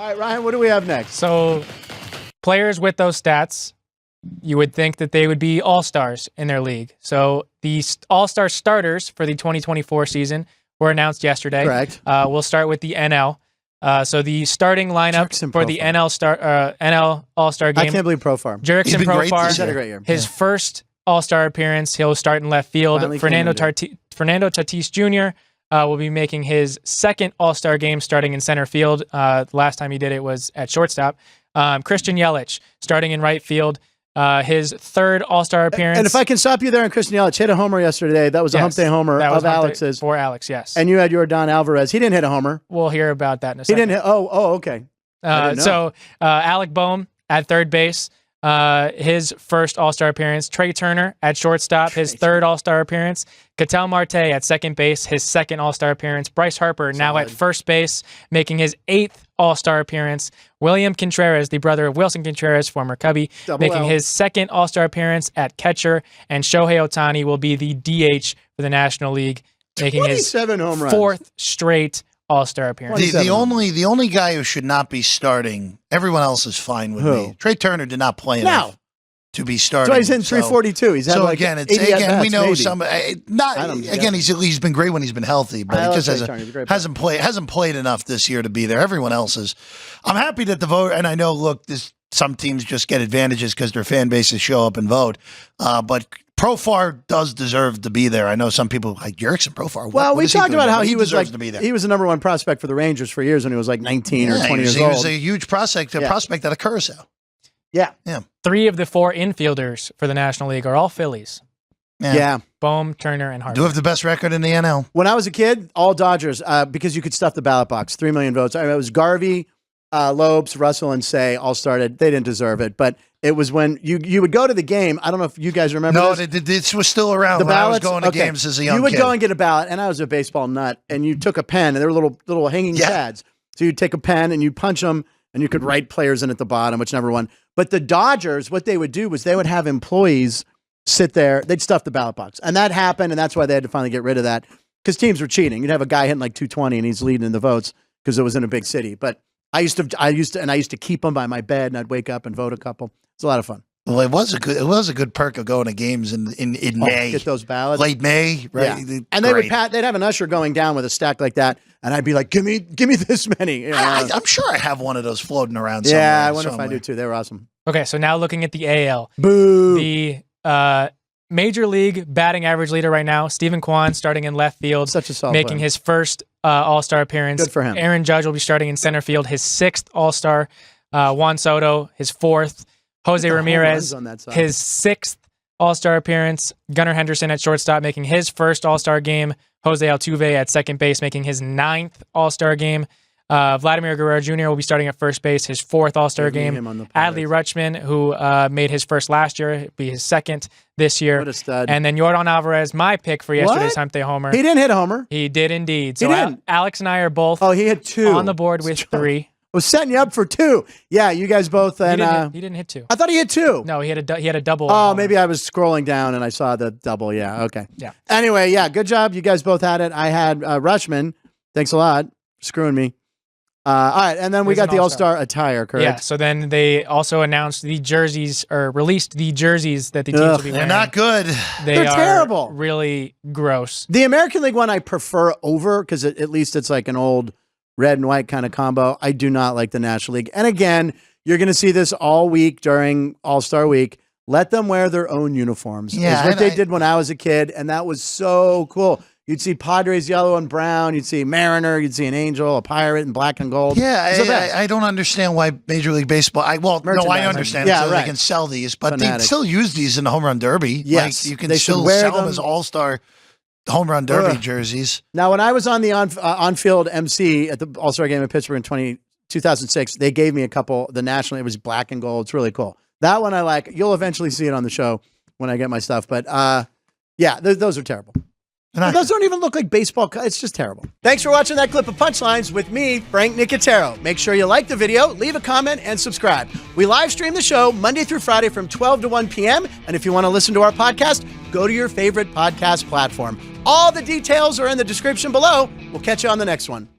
All right, Ryan, what do we have next? So players with those stats, you would think that they would be all-stars in their league. So the all-star starters for the 2024 season were announced yesterday. Correct. We'll start with the NL. So the starting lineup for the NL All-Star Game. I can't believe Profar. Jurickson Profar, He's had a great year. his first All-Star appearance. He'll start in left field. Finally Fernando Tatis Jr. Will be making his second All-Star Game starting in center field. The last time he did it was at shortstop. Christian Yelich starting in right field. His third All-Star appearance. And if I can stop you there on Christian Yelich, hit a homer yesterday. That was a hump day homer of Alex's. For Alex, yes. And you had your Don Alvarez. He didn't hit a homer. We'll hear about that in a second. He didn't hit. Oh, okay. So Alec Boehm at third base. His first All-Star appearance. Trey Turner at shortstop, his third All-Star appearance. Ketel Marte at second base, his second All-Star appearance. Bryce Harper now at first base, making his eighth All-Star appearance. William Contreras, the brother of Wilson Contreras, former Cubby, making his second All-Star appearance at catcher. And Shohei Ohtani will be the DH for the National League, making his fourth straight All-Star appearance. The only guy who should not be starting, everyone else is fine with me. Trey Turner did not play enough to be starting. So he's in 342. He's had so like again, we know maybe. Some. He's been great when he's been healthy, but he just hasn't played enough this year to be there. Everyone else is. I'm happy that the vote, and I know. Look, some teams just get advantages because their fan bases show up and vote, but Profar does deserve to be there. I know some people like Jurickson Profar. Well, we talked about how he was like he was the number one prospect for the Rangers for years when he was like 19 or 20 years old. He was a huge prospect out of Curacao. Yeah. 3 of the 4 infielders for the National League are all Phillies. Yeah. Boehm, Turner, and Harper. Do have the best record in the NL. When I was a kid, all Dodgers, because you could stuff the ballot box. 3 million votes. I mean, it was Garvey, Lopes, Russell, and Say all started. They didn't deserve it, but it was when you would go to the game. I don't know if you guys remember this was still around when I was going to games as a young kid. You would go and get a ballot, and I was a baseball nut, and you took a pen, and there were little hanging pads. So you'd take a pen, and you'd punch them, and you could write players in at the bottom, which never won. But the Dodgers, what they would do was they would have employees sit there. They'd stuff the ballot box. And that happened, and that's why they had to finally get rid of that, because teams were cheating. You'd have a guy hitting like 220, and he's leading in the votes because it was in a big city. But I used to keep them by my bed, and I'd wake up and vote a couple. It's a lot of fun. Well, it was a good perk of going to games in May. Get those ballots. Late May, right? Yeah. And they'd have an usher going down with a stack like that, and I'd be like, give me this many. You know? I'm sure I have one of those floating around somewhere. Yeah, I wonder if I do too. They were awesome. Okay, so now looking at the AL. Boo! The Major League batting average leader right now, Stephen Kwan, starting in left field. Such a solid making player. his first All-Star appearance. Good for him. Aaron Judge will be starting in center field, his 6th All-Star. Juan Soto, his 4th. Jose Ramirez, his 6th All-Star appearance. Gunnar Henderson at shortstop, making his first All-Star game. Jose Altuve at second base, making his 9th All-Star game. Vladimir Guerrero Jr. will be starting at first base, his 4th All-Star game. Adley Rutschman, who made his first last year, will be his 2nd this year. What a stud. And then Yordan Alvarez, my pick for yesterday's Hump Day Homer. He didn't hit a homer. He did indeed. So Alex and I are both he hit 2 on the board with 3. Was setting you up for 2. Yeah, you guys both. And he didn't hit 2. I thought he hit 2. No, he had a double. Oh, maybe I was scrolling down and I saw the double. Yeah, okay. Yeah. Anyway, good job. You guys both had it. I had Rutschman. Thanks a lot for screwing me. All right, and then we got the All-Star attire, correct? Yeah, so then they also announced the jerseys, or released the jerseys that the teams will be wearing. They're not good. They're terrible. Really gross. The American League one I prefer over, because at least it's like an old red and white kind of combo. I do not like the National League. And again, you're going to see this all week during All-Star Week. Let them wear their own uniforms. Yeah, it's what they did when I was a kid, and that was so cool. You'd see Padres yellow and brown. You'd see Mariner. You'd see an Angel, a Pirate in black and gold. Yeah, I don't understand why Major League Baseball. I understand it so they can sell these, but they still use these in the Home Run Derby. Yes, like, you can still sell them as All-Star Home Run Derby jerseys. Now, when I was on the on-field MC at the All-Star Game in Pittsburgh in 2006, they gave me a couple. The National, it was black and gold. It's really cool. That one I like. You'll eventually see it on the show when I get my stuff. But those are terrible. Those don't even look like baseball. It's just terrible. Thanks for watching that clip of Punchlines with me, Frank Nicotero. Make sure you like the video, leave a comment, and subscribe. We live stream the show Monday through Friday from 12 to 1 p.m. And if you want to listen to our podcast, go to your favorite podcast platform. All the details are in the description below. We'll catch you on the next one.